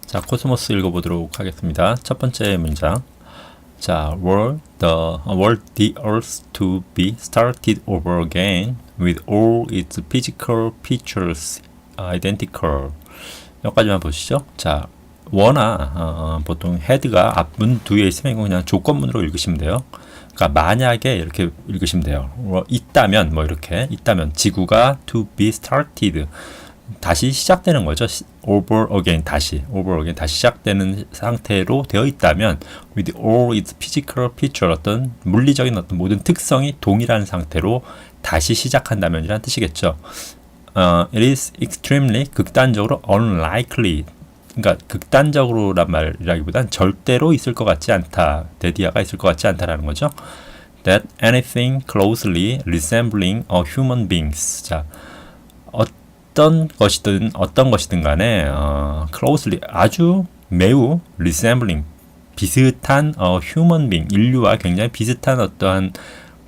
자, 코스모스 읽어보도록 하겠습니다. 첫 번째 문장. 자, were the earth to be started over again with all its physical features identical. 여기까지만 보시죠. 자, were나 보통 had가 앞문 뒤에 있으면 이거 그냥 조건문으로 읽으시면 돼요. 그러니까 만약에 이렇게 읽으시면 돼요. 있다면 뭐 이렇게 있다면 지구가 to be started 다시 시작되는 거죠. over again 다시 시작되는 상태로 되어 있다면 with all its physical feature 어떤 물리적인 어떤 모든 특성이 동일한 상태로 다시 시작한다면이란 뜻이겠죠. It is extremely 극단적으로 unlikely 그러니까 극단적으로란 말이라기보단 절대로 있을 것 같지 않다. 데디아가 있을 것 같지 않다라는 거죠. That anything closely resembling a human beings. 자, 어떤 것이든 간에 closely 아주 매우 resembling 비슷한 human being 인류와 굉장히 비슷한 어떠한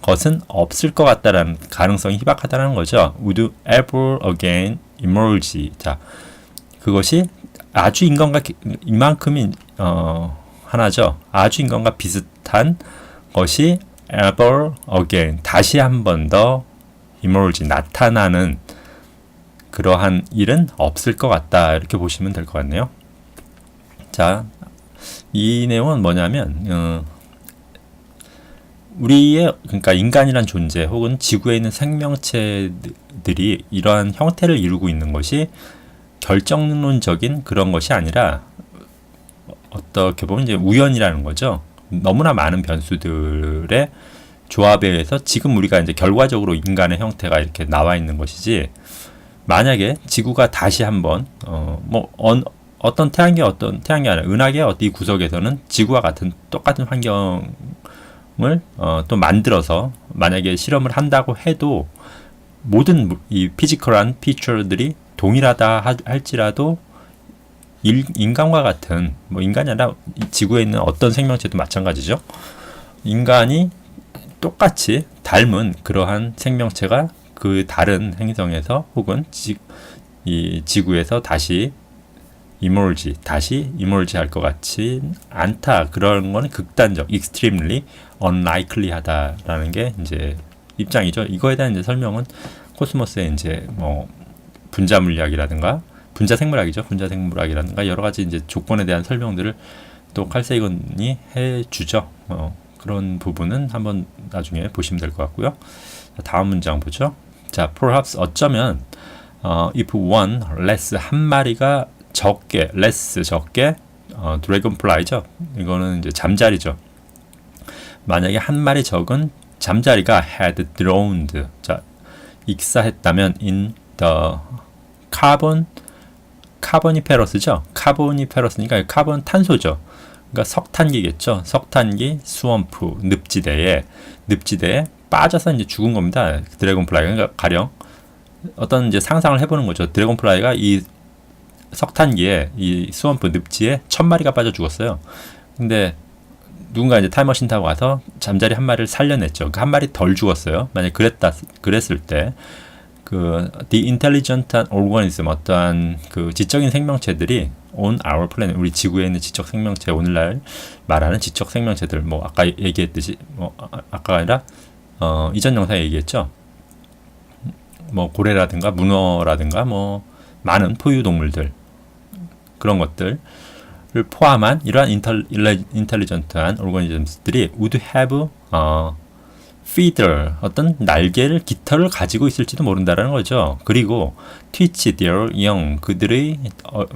것은 없을 것 같다라는 가능성이 희박하다는 거죠. Would ever again emerge. 자, 그것이 아주 인간과 이만큼이 하나죠. 아주 인간과 비슷한 것이 ever again 다시 한 번 더 emerge 나타나는 그러한 일은 없을 것 같다 이렇게 보시면 될 것 같네요. 자, 이 내용은 뭐냐면 우리의 그러니까 인간이란 존재 혹은 지구에 있는 생명체들이 이러한 형태를 이루고 있는 것이 결정론적인 그런 것이 아니라 어떻게 보면 이제 우연이라는 거죠. 너무나 많은 변수들의 조합에 의해서 지금 우리가 이제 결과적으로 인간의 형태가 이렇게 나와 있는 것이지. 만약에 지구가 다시 한번 어떤 태양계 아니라 은하계 어디 구석에서는 지구와 같은 똑같은 환경을 또 만들어서 만약에 실험을 한다고 해도 모든 이 피지컬한 피처들이 동일하다 할지라도 인간과 같은 인간이 아니라 지구에 있는 어떤 생명체도 마찬가지죠. 인간이 똑같이 닮은 그러한 생명체가 그 다른 행성에서 혹은 이 지구에서 다시 emerge 할 것 같지 않다. 그런 거는 극단적, extremely unlikely 하다라는 게 이제 입장이죠. 이거에 대한 이제 설명은 코스모스의 이제 분자 물리학이라든가 분자 생물학이라든가 여러 가지 이제 조건에 대한 설명들을 또 칼 세이건이 해주죠. 그런 부분은 한번 나중에 보시면 될 것 같고요. 다음 문장 보죠. 자, perhaps 어쩌면 if one less 한 마리가 적게 dragonfly죠. 이거는 이제 잠자리죠. 만약에 한 마리 적은 잠자리가 had drowned 자, 익사했다면 in the 카보니페러스죠. 카보니페러스니까 카본 탄소죠. 그러니까 석탄기겠죠. 석탄기 스왑프 늪지대에 빠져서 이제 죽은 겁니다. 드래곤플라이가 그러니까 가령 어떤 이제 상상을 해보는 거죠. 드래곤플라이가 이 석탄기에 이 스왑프 늪지에 1000마리가 빠져 죽었어요. 근데 누군가 이제 타임머신 타고 가서 잠자리 한 마리를 살려냈죠. 그 한 마리 덜 죽었어요. 만약 그랬을 때 그 the intelligent organism 어떠한 그 지적인 생명체들이 on our planet 우리 지구에 있는 지적 생명체 오늘날 말하는 지적 생명체들 아까 얘기했듯이 아까 아니라 이전 영상에 얘기했죠. 고래라든가 문어라든가 많은 포유동물들 그런 것들을 포함한 이러한 인텔리전트한 오르가니즘들이 would have feather 어떤 날개를 깃털을 가지고 있을지도 모른다라는 거죠. 그리고 teach their young 그들의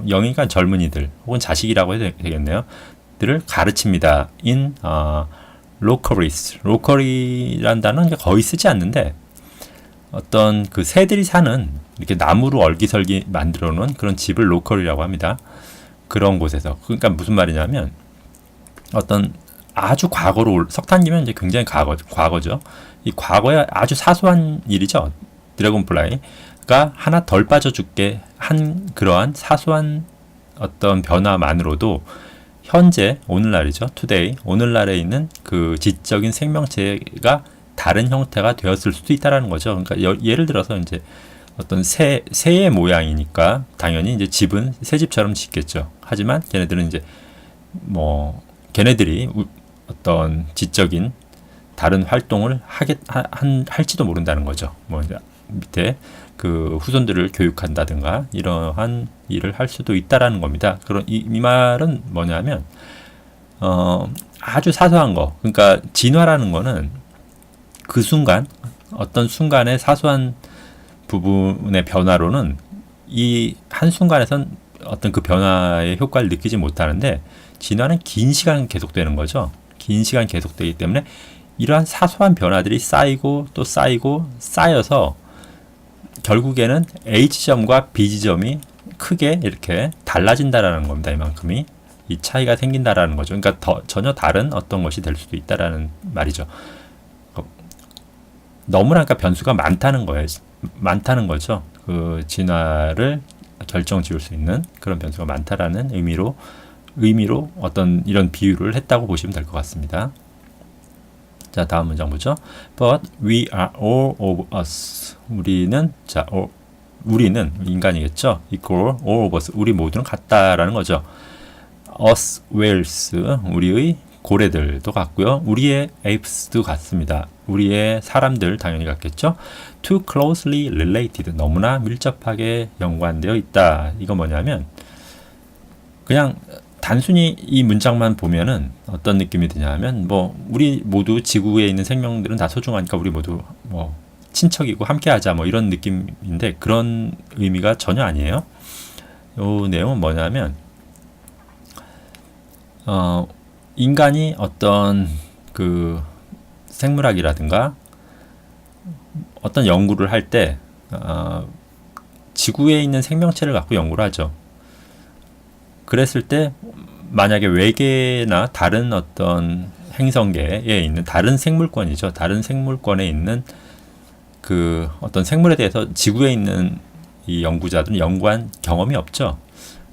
영이가 젊은이들 혹은 자식이라고 해도 되겠네요. 들을 가르칩니다. in 로컬이란 단어는 거의 쓰지 않는데 어떤 그 새들이 사는 이렇게 나무로 얼기설기 만들어 놓은 그런 집을 로컬이라고 합니다. 그런 곳에서 그러니까 무슨 말이냐면 어떤 아주 과거로 석탄기면 이제 굉장히 과거죠. 이 과거에 아주 사소한 일이죠. 드래곤플라이가 하나 덜 빠져 죽게 한 그러한 사소한 어떤 변화만으로도 현재 오늘날이죠. today 오늘날에 있는 그 지적인 생명체가 다른 형태가 되었을 수도 있다라는 거죠. 그러니까 예를 들어서 이제 어떤 새의 모양이니까 당연히 이제 집은 새집처럼 짓겠죠. 하지만 걔네들은 이제 뭐 걔네들이 어떤 지적인 다른 활동을 할지도 모른다는 거죠. 뭐 이제 밑에 그 후손들을 교육한다든가 이러한 일을 할 수도 있다라는 겁니다. 그런 이 말은 뭐냐면 아주 사소한 거. 그러니까 진화라는 거는 그 순간 어떤 순간의 사소한 부분의 변화로는 이 한순간에선 어떤 그 변화의 효과를 느끼지 못하는데 진화는 긴 시간 계속되는 거죠. 긴 시간 계속되기 때문에 이러한 사소한 변화들이 쌓이고 또 쌓이고 쌓여서 결국에는 A 지점과 B 지점이 크게 이렇게 달라진다라는 겁니다. 이만큼이 이 차이가 생긴다라는 거죠. 그러니까 전혀 다른 어떤 것이 될 수도 있다라는 말이죠. 너무나 그러니까 변수가 많다는 거죠. 그 진화를 결정 지을 수 있는 그런 변수가 많다라는 의미로 어떤 이런 비유를 했다고 보시면 될 것 같습니다. 자, 다음 문장 보죠. But we are all of us. 우리는 인간이겠죠. equal all of us. 우리 모두는 같다라는 거죠. us whales. 우리의 고래들도 같고요. 우리의 apes도 같습니다. 우리의 사람들 당연히 같겠죠. Too closely related. 너무나 밀접하게 연관되어 있다. 이거 뭐냐면 그냥 단순히 이 문장만 보면은 어떤 느낌이 드냐면 뭐 우리 모두 지구에 있는 생명들은 다 소중하니까 우리 모두 뭐 친척이고 함께하자 뭐 이런 느낌인데 그런 의미가 전혀 아니에요. 이 내용은 뭐냐면 인간이 어떤 그 생물학이라든가 어떤 연구를 할 때 지구에 있는 생명체를 갖고 연구를 하죠. 그랬을 때 만약에 외계나 다른 어떤 행성계에 있는 다른 생물권이죠. 다른 생물권에 있는 그 어떤 생물에 대해서 지구에 있는 이 연구자들은 연구한 경험이 없죠.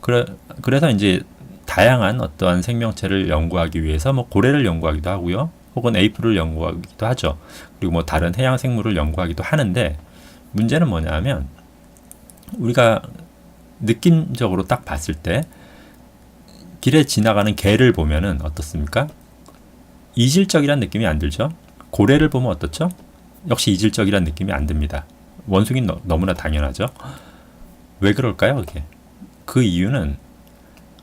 그래서 이제 다양한 어떠한 생명체를 연구하기 위해서 뭐 고래를 연구하기도 하고요. 혹은 에이프를 연구하기도 하죠. 그리고 뭐 다른 해양 생물을 연구하기도 하는데 문제는 뭐냐면 우리가 느낌적으로 딱 봤을 때 길에 지나가는 개를 보면은 어떻습니까? 이질적이란 느낌이 안 들죠? 고래를 보면 어떻죠? 역시 이질적이란 느낌이 안 듭니다. 원숭이는 너무나 당연하죠? 왜 그럴까요, 그게? 그 이유는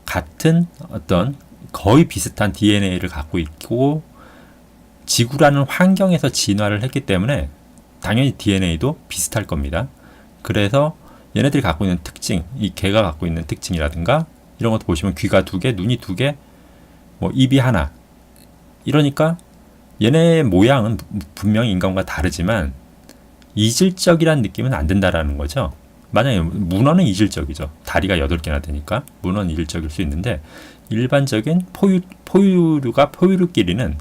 같은 어떤 거의 비슷한 DNA를 갖고 있고 지구라는 환경에서 진화를 했기 때문에 당연히 DNA도 비슷할 겁니다. 그래서 얘네들이 갖고 있는 특징, 이 개가 갖고 있는 특징이라든가 이런 것도 보시면 귀가 2개, 눈이 2개, 뭐 입이 하나. 이러니까 얘네의 모양은 분명히 인간과 다르지만 이질적이라는 느낌은 안 든다라는 거죠. 만약에 문어는 이질적이죠. 다리가 8개나 되니까 문어는 이질적일 수 있는데 일반적인 포유류가 포유류끼리는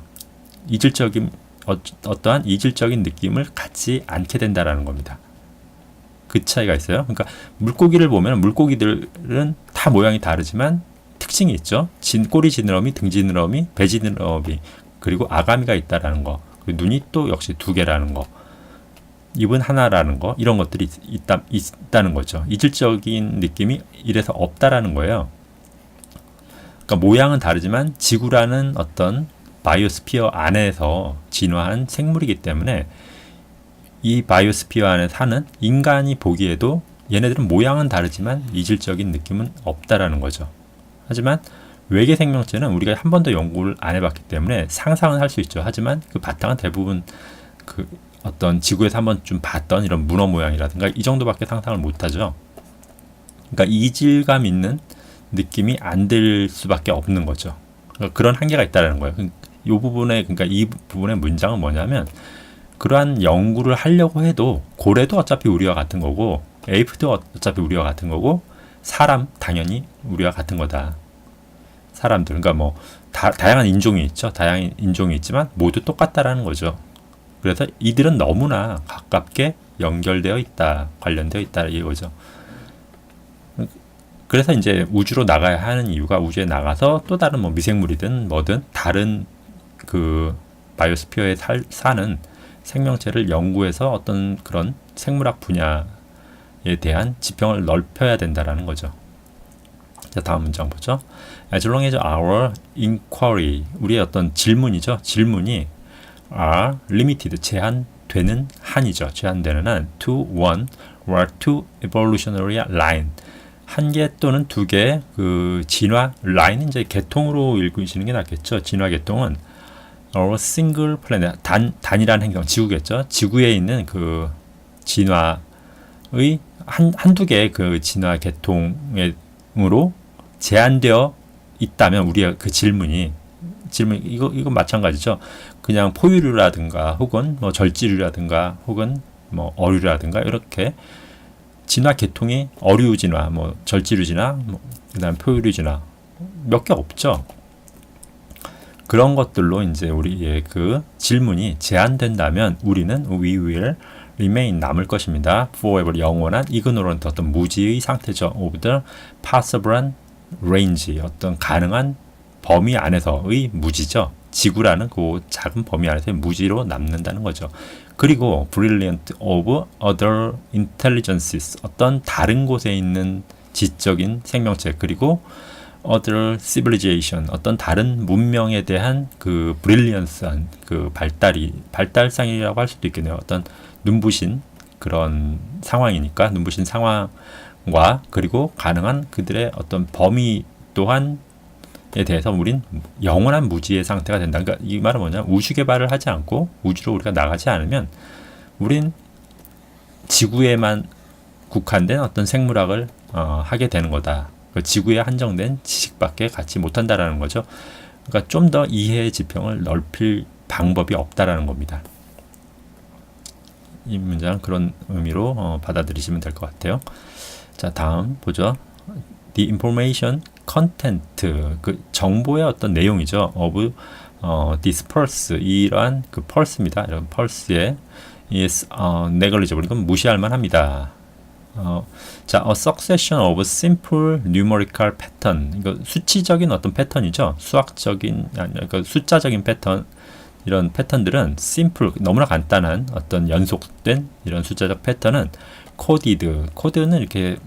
어떠한 이질적인 느낌을 갖지 않게 된다라는 겁니다. 그 차이가 있어요. 그러니까 물고기를 보면 물고기들은 다 모양이 다르지만 특징이 있죠. 꼬리 지느러미, 등 지느러미, 배 지느러미, 그리고 아가미가 있다라는 거. 그리고 눈이 또 역시 2개라는 거. 입은 하나라는 거. 이런 것들이 있다는 거죠. 이질적인 느낌이 이래서 없다라는 거예요. 그러니까 모양은 다르지만 지구라는 어떤 바이오스피어 안에서 진화한 생물이기 때문에 이 바이오스피어 안에 사는 인간이 보기에도 얘네들은 모양은 다르지만 이질적인 느낌은 없다라는 거죠. 하지만 외계 생명체는 우리가 한 번도 연구를 안 해봤기 때문에 상상은 할 수 있죠. 하지만 그 바탕은 대부분 그 어떤 지구에서 한 번쯤 봤던 이런 문어 모양이라든가 이 정도밖에 상상을 못하죠. 그러니까 이질감 있는 느낌이 안 들 수밖에 없는 거죠. 그러니까 그런 한계가 있다는 거예요. 그러니까 이 부분의 문장은 뭐냐면 그러한 연구를 하려고 해도 고래도 어차피 우리와 같은 거고 에이프도 어차피 우리와 같은 거고 사람 당연히 우리와 같은 거다. 사람들 그러니까 뭐 다양한 인종이 있죠. 다양한 인종이 있지만 모두 똑같다라는 거죠. 그래서 이들은 너무나 가깝게 연결되어 있다, 관련되어 있다 이거죠. 그래서 이제 우주로 나가야 하는 이유가 우주에 나가서 또 다른 뭐 미생물이든 뭐든 다른 그 바이오스피어에 사는 생명체를 연구해서 어떤 그런 생물학 분야의 대한 지평을 넓혀야 된다라는 거죠. 자, 다음 문장 보죠. As long as our inquiry, 우리의 어떤 질문이죠. 질문이 are limited, 제한되는 한이죠. 제한되는 한 to one or two evolutionary line, 한 개 또는 두 개 그 진화 라인, 이제 계통으로 읽으시는 게 낫겠죠. 진화 계통은 or single planet, 단일한 행성, 지구겠죠. 지구에 있는 그 진화의 한두 개의 그 진화 계통으로 제한되어 있다면, 우리의 그 질문 이거 마찬가지죠. 그냥 포유류라든가 혹은 뭐 절지류라든가 혹은 뭐 어류라든가 이렇게 진화 계통이 어류 진화, 뭐 절지류 진화, 뭐 그다음 포유류 진화 몇 개 없죠. 그런 것들로 이제 우리의 그 질문이 제한된다면 우리는 we will remain, 남을 것입니다. forever, 영원한 ignorant, 어떤 무지의 상태죠. of the possible range, 어떤 가능한 범위 안에서의 무지죠. 지구라는 그 작은 범위 안에서의 무지로 남는다는 거죠. 그리고 brilliant of other intelligences, 어떤 다른 곳에 있는 지적인 생명체, 그리고 other civilization, 어떤 다른 문명에 대한 그 brilliance한 그 발달상이라고 할 수도 있겠네요. 어떤 눈부신 그런 상황이니까, 눈부신 상황과 그리고 가능한 그들의 어떤 범위 또한에 대해서 우린 영원한 무지의 상태가 된다. 그러니까 이 말은 뭐냐, 우주 개발을 하지 않고 우주로 우리가 나가지 않으면 우린 지구에만 국한된 어떤 생물학을 하게 되는 거다. 그 지구에 한정된 지식밖에 갖지 못한다라는 거죠. 그러니까 좀 더 이해의 지평을 넓힐 방법이 없다라는 겁니다. 이 문장 그런 의미로 받아들이시면 될 것 같아요. 자, 다음 보죠. The information content, 그 정보의 어떤 내용이죠. of this pulse, 이러한 그 pulse입니다. 이런 pulse의 is negligible, 이건 무시할 만합니다. 자, a succession of simple numerical pattern, 이거 수치적인 어떤 패턴이죠. 수학적인, 그러니까 숫자적인 패턴, 이런 패턴들은 simple, 너무나 간단한 어떤 연속된 이런 숫자적 패턴은 코드는 이렇게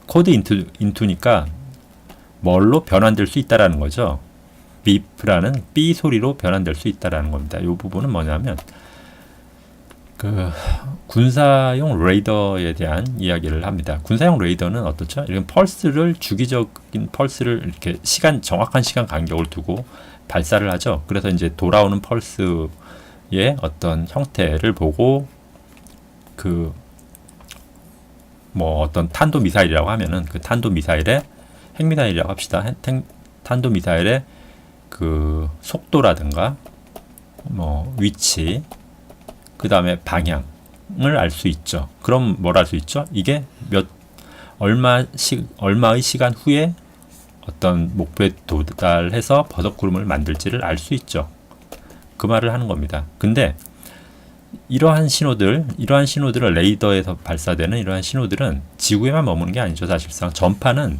코드 인투니까 뭘로 변환될 수 있다라는 거죠. beep라는 B 소리로 변환될 수 있다라는 겁니다. 이 부분은 뭐냐면 그 군사용 레이더에 대한 이야기를 합니다. 군사용 레이더는 어떻죠? 이런 펄스를, 주기적인 펄스를 이렇게 정확한 시간 간격을 두고 발사를 하죠. 그래서 이제 돌아오는 펄스의 어떤 형태를 보고 그 뭐 어떤 탄도 미사일이라고 하면은 그 탄도 미사일의 핵미사일이라고 합시다. 탄도 미사일의 그 속도라든가 뭐 위치, 그 다음에 방향을 알 수 있죠. 그럼 뭘 알 수 있죠? 이게 얼마의 시간 후에 어떤 목표에 도달해서 버섯구름을 만들지를 알 수 있죠. 그 말을 하는 겁니다. 근데 이러한 신호들을 레이더에서 발사되는 이러한 신호들은 지구에만 머무는 게 아니죠. 사실상 전파는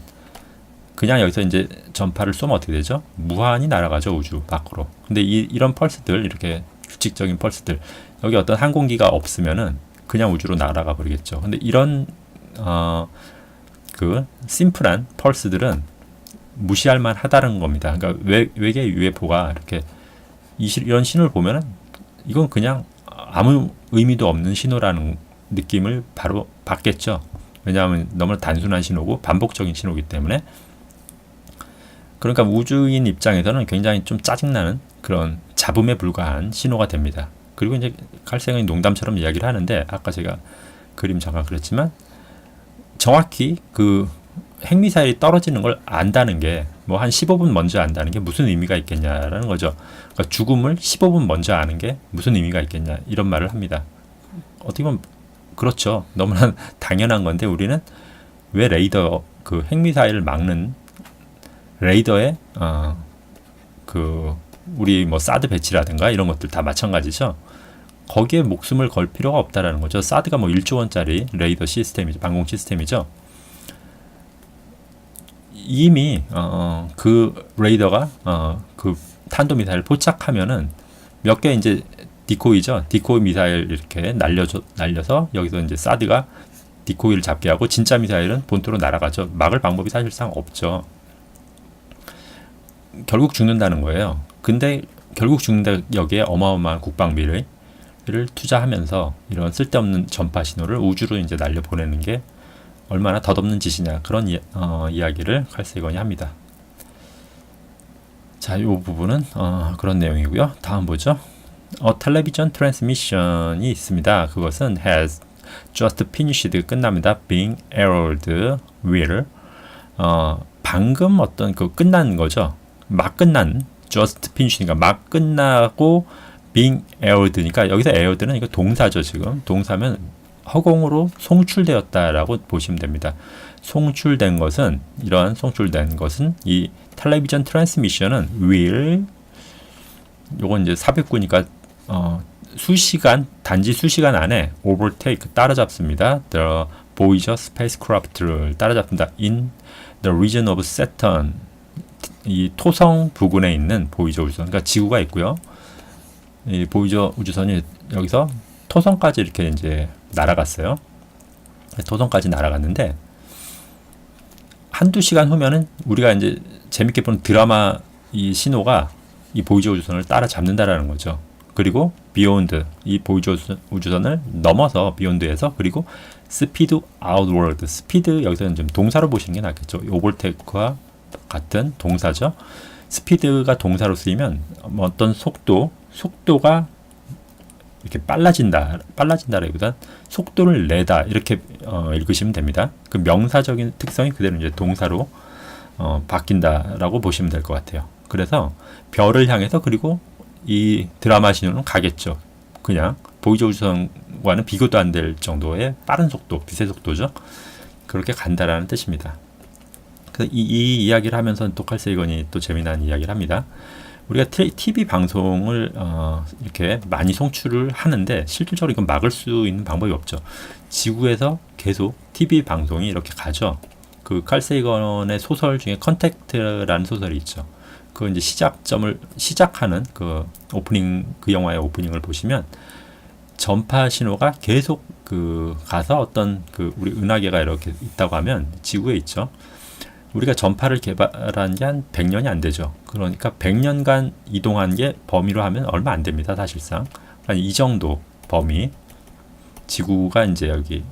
그냥 여기서 이제 전파를 쏘면 어떻게 되죠? 무한히 날아가죠. 우주 밖으로. 근데 이런 펄스들, 이렇게 규칙적인 펄스들, 여기 어떤 항공기가 없으면은 그냥 우주로 날아가 버리겠죠. 근데 이런 그 심플한 펄스들은 무시할 만하다는 겁니다. 그러니까 외계 UFO가 이렇게 이런 신호를 보면은 이건 그냥 아무 의미도 없는 신호라는 느낌을 바로 받겠죠. 왜냐하면 너무 단순한 신호고 반복적인 신호이기 때문에. 그러니까 우주인 입장에서는 굉장히 좀 짜증나는 그런 잡음에 불과한 신호가 됩니다. 그리고 이제 칼생이 농담처럼 이야기를 하는데, 아까 제가 그림 잠깐 그렸지만 정확히 그 핵미사일이 떨어지는 걸 안다는 게, 뭐 한 15분 먼저 안다는 게 무슨 의미가 있겠냐라는 거죠. 그러니까 죽음을 15분 먼저 아는 게 무슨 의미가 있겠냐, 이런 말을 합니다. 어떻게 보면 그렇죠. 너무나 당연한 건데, 우리는 왜 레이더, 그 핵미사일을 막는 레이더에 그 우리 뭐 사드 배치라든가 이런 것들 다 마찬가지죠. 거기에 목숨을 걸 필요가 없다라는 거죠. 사드가 뭐 1조 원짜리 레이더 시스템이죠. 방공 시스템이죠. 이미 그 레이더가 그 탄도미사일 포착하면은 몇 개 이제 디코이죠. 디코이 미사일 이렇게 날려서 여기서 이제 사드가 디코이를 잡게 하고 진짜 미사일은 본토로 날아가죠. 막을 방법이 사실상 없죠. 결국 죽는다는 거예요. 근데 결국 죽는다 여기에 어마어마한 국방비를 투자하면서 이런 쓸데없는 전파 신호를 우주로 이제 날려 보내는 게 얼마나 덧없는 짓이냐, 그런 이야기를 칼 세이건이 합니다. 자, 이 부분은 그런 내용이고요. 다음 보죠. 텔레비전 트랜스미션이 있습니다. 그것은 has just finished 끝납니다. being aired will 방금 어떤 그 끝난 거죠. 막 끝난 just finish니까 막 끝나고 being aired니까 여기서 aired는 이거 동사죠. 지금 동사면 허공으로 송출되었다라고 보시면 됩니다. 송출된 것은 이러한 송출된 것은 이 텔레비전 트랜스미션은 will 요건 이제 삽입구니까 수시간 단지 수시간 안에 overtake 따라잡습니다. The Voyager spacecraft를 따라잡습니다. In the region of Saturn 이 토성 부근에 있는 보이저 우주선, 그러니까 지구가 있고요. 이 보이저 우주선이 여기서 토성까지 이렇게 이제 날아갔어요. 토성까지 날아갔는데 한두 시간 후면은 우리가 이제 재밌게 보는 드라마 이 신호가 이 보이저 우주선을 따라잡는다라는 거죠. 그리고 비욘드 이 보이저 우주선을 넘어서 비욘드에서 그리고 스피드 아웃워드 스피드 여기서는 좀 동사로 보시는 게 낫겠죠. 오버테이크와 같은 동사죠. 스피드가 동사로 쓰이면 어떤 속도가 이렇게 빨라진다라기보다 속도를 내다 이렇게 읽으시면 됩니다. 그 명사적인 특성이 그대로 이제 동사로 바뀐다라고 보시면 될 것 같아요. 그래서 별을 향해서 그리고 이 드라마 신호는 가겠죠. 그냥 보이저 우주선과는 비교도 안 될 정도의 빠른 속도, 빛의 속도죠. 그렇게 간다라는 뜻입니다. 이 이야기를 하면서 또 칼 세이건이 또 재미난 이야기를 합니다. 우리가 TV 방송을 이렇게 많이 송출을 하는데 실질적으로 이건 막을 수 있는 방법이 없죠. 지구에서 계속 TV 방송이 이렇게 가죠. 그 칼 세이건의 소설 중에 컨택트라는 소설이 있죠. 그 이제 시작하는 그 오프닝, 그 영화의 오프닝을 보시면 전파 신호가 계속 그 가서 어떤 그 우리 은하계가 이렇게 있다고 하면 지구에 있죠. 우리가 전파를 개발한 게 한 100년이 안 되죠. 그러니까 100년간 이동한 게 범위로 하면 얼마 안 됩니다. 사실상. 이 정도 범위. 지구가 이제 여기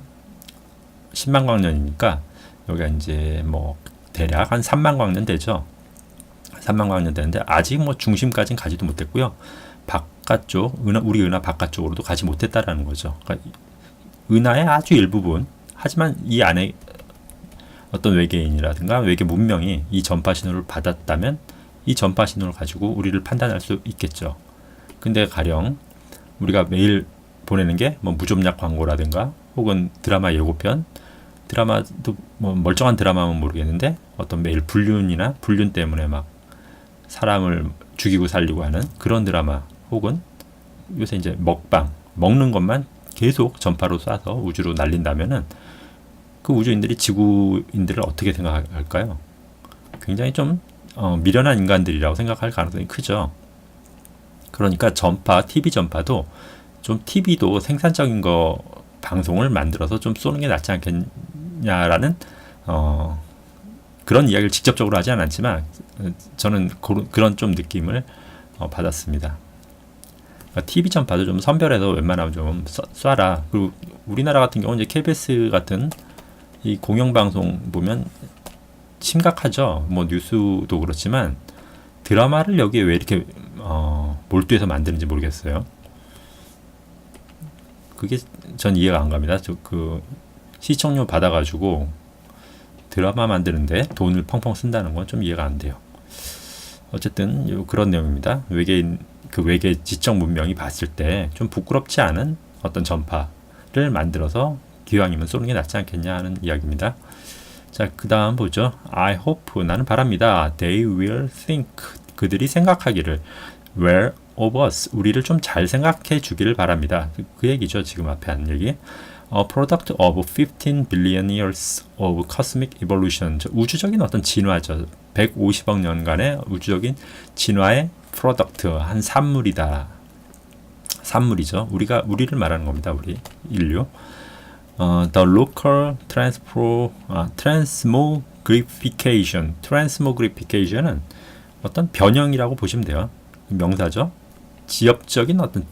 10만 광년이니까 여기가 이제 뭐 대략 한 3만 광년 되죠. 3만 광년 되는데 아직 뭐 중심까지는 가지도 못했고요. 바깥쪽, 우리 은하 바깥쪽으로도 가지 못했다라는 거죠. 그러니까 은하의 아주 일부분. 하지만 이 안에 어떤 외계인이라든가 외계 문명이 이 전파 신호를 받았다면 이 전파 신호를 가지고 우리를 판단할 수 있겠죠. 근데 가령 우리가 매일 보내는 게 뭐 무좀약 광고라든가 혹은 드라마 예고편, 드라마도 뭐 멀쩡한 드라마면 모르겠는데 어떤 매일 불륜 때문에 막 사람을 죽이고 살리고 하는 그런 드라마, 혹은 요새 이제 먹는 것만 계속 전파로 쏴서 우주로 날린다면은 그 우주인들이 지구인들을 어떻게 생각할까요? 굉장히 좀 미련한 인간들이라고 생각할 가능성이 크죠. 그러니까 TV 전파도 좀 TV도 생산적인 거 방송을 만들어서 좀 쏘는 게 낫지 않겠냐라는 그런 이야기를 직접적으로 하지 않았지만 저는 그런 좀 느낌을 받았습니다. TV 전파도 좀 선별해서 웬만하면 좀 쏴라. 그리고 우리나라 같은 경우는 이제 KBS 같은 이 공영방송 보면 심각하죠. 뭐 뉴스도 그렇지만 드라마를 여기에 왜 이렇게 몰두해서 만드는지 모르겠어요. 그게 전 이해가 안 갑니다. 그 시청료 받아가지고 드라마 만드는데 돈을 펑펑 쓴다는 건 좀 이해가 안 돼요. 어쨌든 그런 내용입니다. 외계 지적 문명이 봤을 때 좀 부끄럽지 않은 어떤 전파를 만들어서 기왕이면 쏘는 게 낫지 않겠냐 하는 이야기입니다. 자, 그 다음 보죠. I hope, 나는 바랍니다. They will think, 그들이 생각하기를. Well of us, 우리를 좀 잘 생각해 주기를 바랍니다. 그 얘기죠. 지금 앞에 한 얘기. A product of 15 billion years of cosmic evolution. 우주적인 어떤 진화죠. 150억 년간의 우주적인 진화의 프로덕트, 한 산물이다. 산물이죠. 우리를 말하는 겁니다. 우리 인류. The local transmogrification은 어떤 변형이라고 보시면 돼요. 명사죠. 지역적인 어떤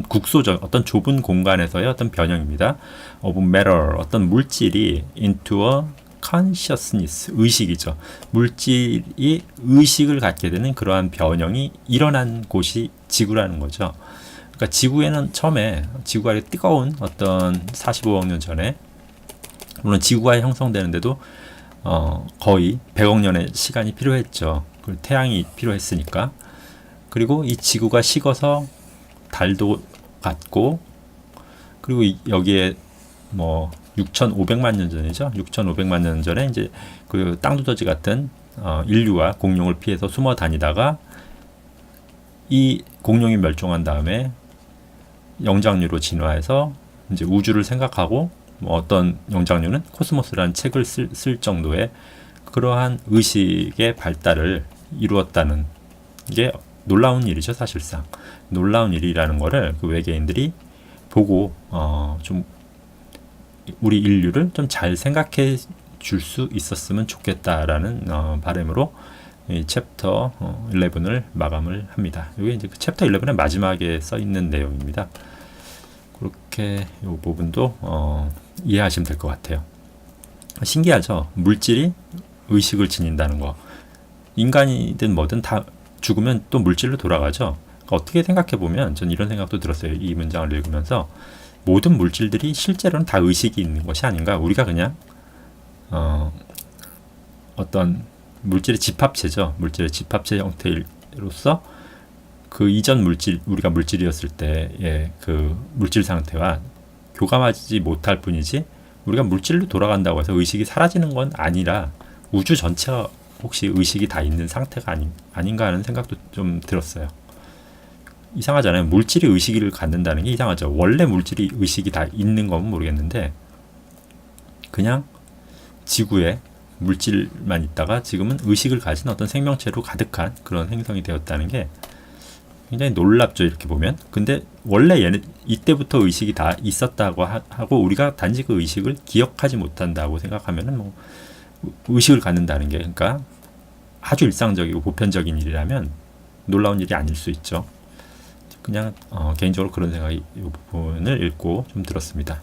국소적 어떤 좁은 공간에서의 어떤 변형입니다. of matter 어떤 물질이 into a consciousness 의식이죠. 물질이 의식을 갖게 되는 그러한 변형이 일어난 곳이 지구라는 거죠. 그러니까 지구에는 처음에 지구가 뜨거운 어떤 45억 년 전에 물론 지구가 형성되는데도 거의 100억 년의 시간이 필요했죠. 그리고 태양이 필요했으니까. 그리고 이 지구가 식어서 달도 갔고 그리고 여기에 뭐 6,500만 년 전이죠. 6,500만 년 전에 이제 그 땅두더지 같은 인류가 공룡을 피해서 숨어 다니다가 이 공룡이 멸종한 다음에 영장류로 진화해서 이제 우주를 생각하고 뭐 어떤 영장류는 코스모스라는 책을 쓸 정도의 그러한 의식의 발달을 이루었다는 게 놀라운 일이죠. 사실상 놀라운 일이라는 거를 그 외계인들이 보고 좀 우리 인류를 좀 잘 생각해 줄 수 있었으면 좋겠다라는 바람으로 이 챕터 11을 마감을 합니다. 이게 이제 그 챕터 11의 마지막에 써 있는 내용입니다. 그렇게 이 부분도 이해하시면 될 것 같아요. 신기하죠? 물질이 의식을 지닌다는 거. 인간이든 뭐든 다 죽으면 또 물질로 돌아가죠. 그러니까 어떻게 생각해 보면 전 이런 생각도 들었어요. 이 문장을 읽으면서 모든 물질들이 실제로는 다 의식이 있는 것이 아닌가. 우리가 그냥 어떤 물질의 집합체죠. 물질의 집합체 형태로서 그 이전 물질, 우리가 물질이었을 때의 그 물질 상태와 교감하지 못할 뿐이지 우리가 물질로 돌아간다고 해서 의식이 사라지는 건 아니라 우주 전체가 혹시 의식이 다 있는 상태가 아닌가 하는 생각도 좀 들었어요. 이상하잖아요. 물질이 의식을 갖는다는 게 이상하죠. 원래 물질이 의식이 다 있는 건 모르겠는데 그냥 지구에 물질만 있다가 지금은 의식을 가진 어떤 생명체로 가득한 그런 행성이 되었다는 게 굉장히 놀랍죠. 이렇게 보면. 근데 원래 얘는 이때부터 의식이 다 있었다고 하고 우리가 단지 그 의식을 기억하지 못한다고 생각하면은 뭐 의식을 갖는다는 게 그러니까 아주 일상적이고 보편적인 일이라면 놀라운 일이 아닐 수 있죠. 그냥 개인적으로 그런 생각이 이 부분을 읽고 좀 들었습니다.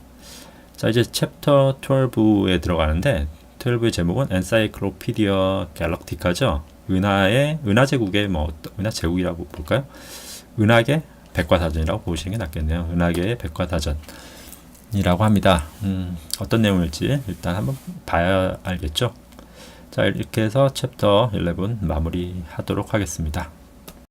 자, 이제 챕터 12에 들어가는데 12의 제목은 Encyclopedia Galactica죠. 은하제국의 은하제국이라고 볼까요? 은하계 백과사전이라고 보시는 게 낫겠네요. 은하계의 백과사전이라고 합니다. 어떤 내용일지 일단 한번 봐야 알겠죠. 자, 이렇게 해서 챕터 11 마무리하도록 하겠습니다.